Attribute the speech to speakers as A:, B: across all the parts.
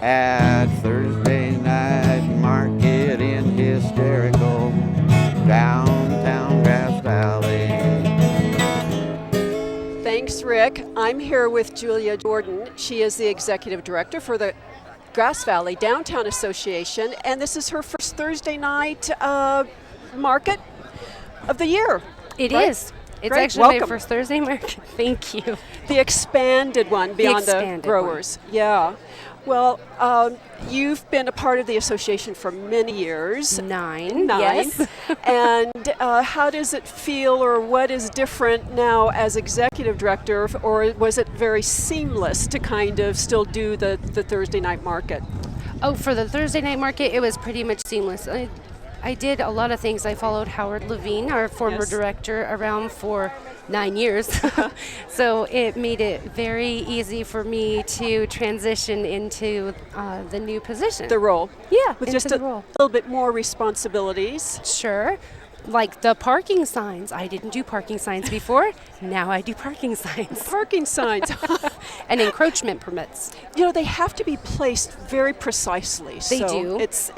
A: at Thursday night market in hysterical downtown Grass Valley.
B: Thanks, Rick. I'm here with Julia Jordan. She is the executive director for the Grass Valley Downtown Association, and this is her first Thursday night market of the year.
C: It
B: right?
C: is. It's
B: Great.
C: actually
B: Welcome.
C: my first Thursday market. Thank you.
B: The expanded one beyond the
C: expanded
B: growers. Yeah. Well, you've been a part of the association for many years.
C: Nine.
B: Yes.
C: And
B: how does it feel, or what is different now as executive director, or was it very seamless to kind of still do the Thursday night market?
C: Oh, for the Thursday night market, it was pretty much seamless. I did a lot of things. I followed Howard Levine, our former director, around for 9 years. So it made it very easy for me to transition into the new position.
B: The role.
C: Yeah,
B: with
C: into
B: just
C: the role.
B: little bit more responsibilities.
C: Sure. Like the parking signs. I didn't do parking signs before. Now I do parking signs.
B: Parking signs.
C: And encroachment permits.
B: You know, they have to be placed very precisely.
C: They
B: so
C: do.
B: It's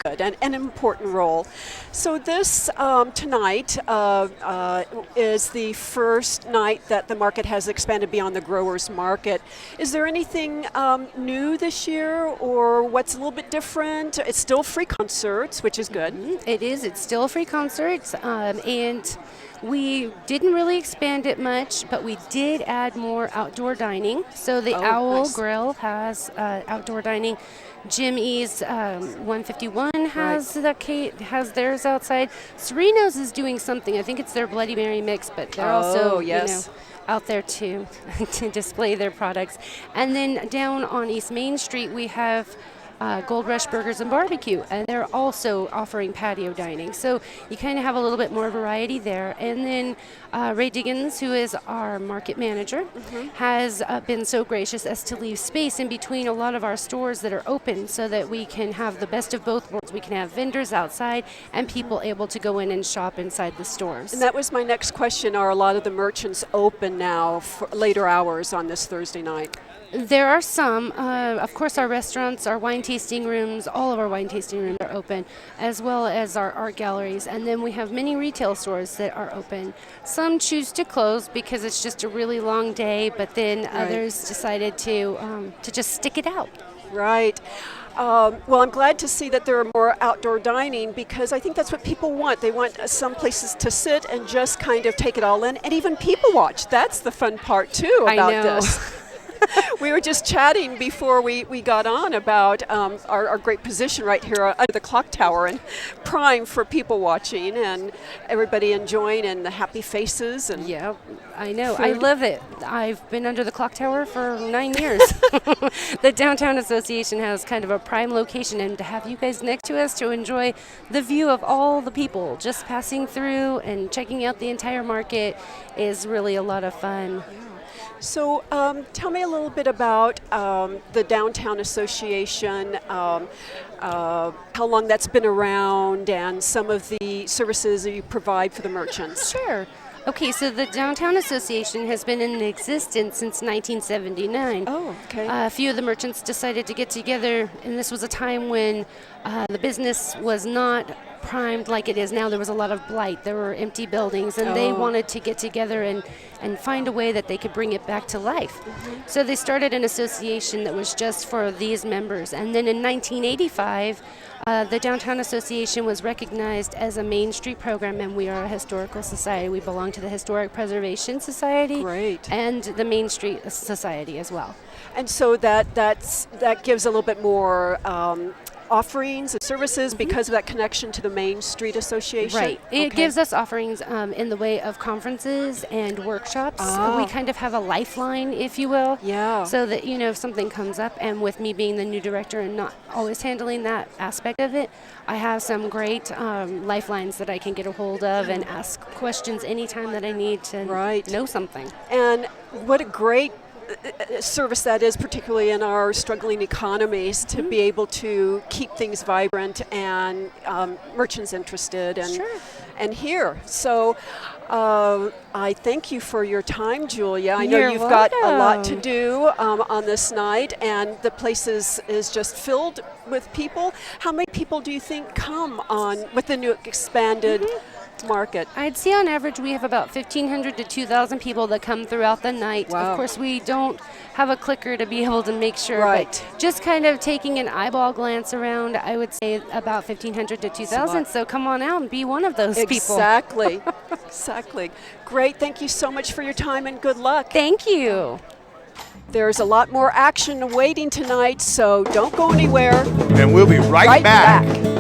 B: good and an important role. So this tonight is the first night that the market has expanded beyond the growers market. Is there anything new this year, or what's a little bit different? It's still free concerts, which is good.
C: Mm-hmm. It is. It's still free concerts. And we didn't really expand it much, but we did add more outdoor dining. So the Owl
B: nice.
C: Grill has outdoor dining. Jim E's 151 has has theirs outside. Sereno's is doing something. I think it's their Bloody Mary mix, but they're also out there to display their products. And then down on East Main Street, we have Gold Rush Burgers and Barbecue, and they're also offering patio dining. So you kind of have a little bit more variety there. And then Ray Diggins, who is our market manager, has been so gracious as to leave space in between a lot of our stores that are open so that we can have the best of both worlds. We can have vendors outside and people able to go in and shop inside the stores.
B: And that was my next question. Are a lot of the merchants open now for later hours on this Thursday night?
C: There are some. Of course, our restaurants, our wine tasting rooms, all of our wine tasting rooms are open, as well as our art galleries. And then we have many retail stores that are open. Some choose to close because it's just a really long day, but then others decided to just stick it out.
B: Right. Well, I'm glad to see that there are more outdoor dining, because I think that's what people want. They want some places to sit and just kind of take it all in, and even people watch. That's the fun part, too, about this. We were just chatting before we got on about our great position right here under the clock tower, and prime for people watching and everybody enjoying, and the happy faces. And
C: yeah, I know.
B: Food.
C: I love it. I've been under the clock tower for 9 years. The Downtown Association has kind of a prime location, and to have you guys next to us to enjoy the view of all the people just passing through and checking out the entire market is really a lot of fun.
B: So tell me a little bit about the Downtown Association, how long that's been around, and some of the services that you provide for the merchants.
C: Sure. Okay, so the Downtown Association has been in existence since 1979.
B: Oh, okay.
C: A few of the merchants decided to get together, and this was a time when the business was not primed like it is now. There was a lot of blight. There were empty buildings, and they wanted to get together and find a way that they could bring it back to life. So they started an association that was just for these members. And then in 1985, the Downtown Association was recognized as a Main Street program, and we are a historical society. We belong to the Historic Preservation Society and the Main Street Society as well.
B: And so that gives a little bit more offerings and services because of that connection to the Main Street Association?
C: Right. It gives us offerings in the way of conferences and workshops. We kind of have a lifeline, if you will.
B: Yeah.
C: So that, if something comes up, and with me being the new director and not always handling that aspect of it, I have some great lifelines that I can get a hold of and ask questions anytime that I need to know something.
B: And what a great service that is, particularly in our struggling economies, to be able to keep things vibrant and merchants interested and and hear. So I thank you for your time, Julia. I know
C: You're
B: you've got a lot to
C: welcome.
B: do on this night, and the place is just filled with people. How many people do you think come on with the new expanded market?
C: I'd say on average we have about 1,500 to 2,000 people that come throughout the night.
B: Wow.
C: Of course, we don't have a clicker to be able to make sure,
B: Right.
C: but just kind of taking an eyeball glance around, I would say about 1,500 to 2,000. So come on out and be one of those people.
B: Exactly. Exactly. Great. Thank you so much for your time and good luck.
C: Thank you.
B: There's a lot more action awaiting tonight, so don't go anywhere.
D: And we'll be right back.
B: back.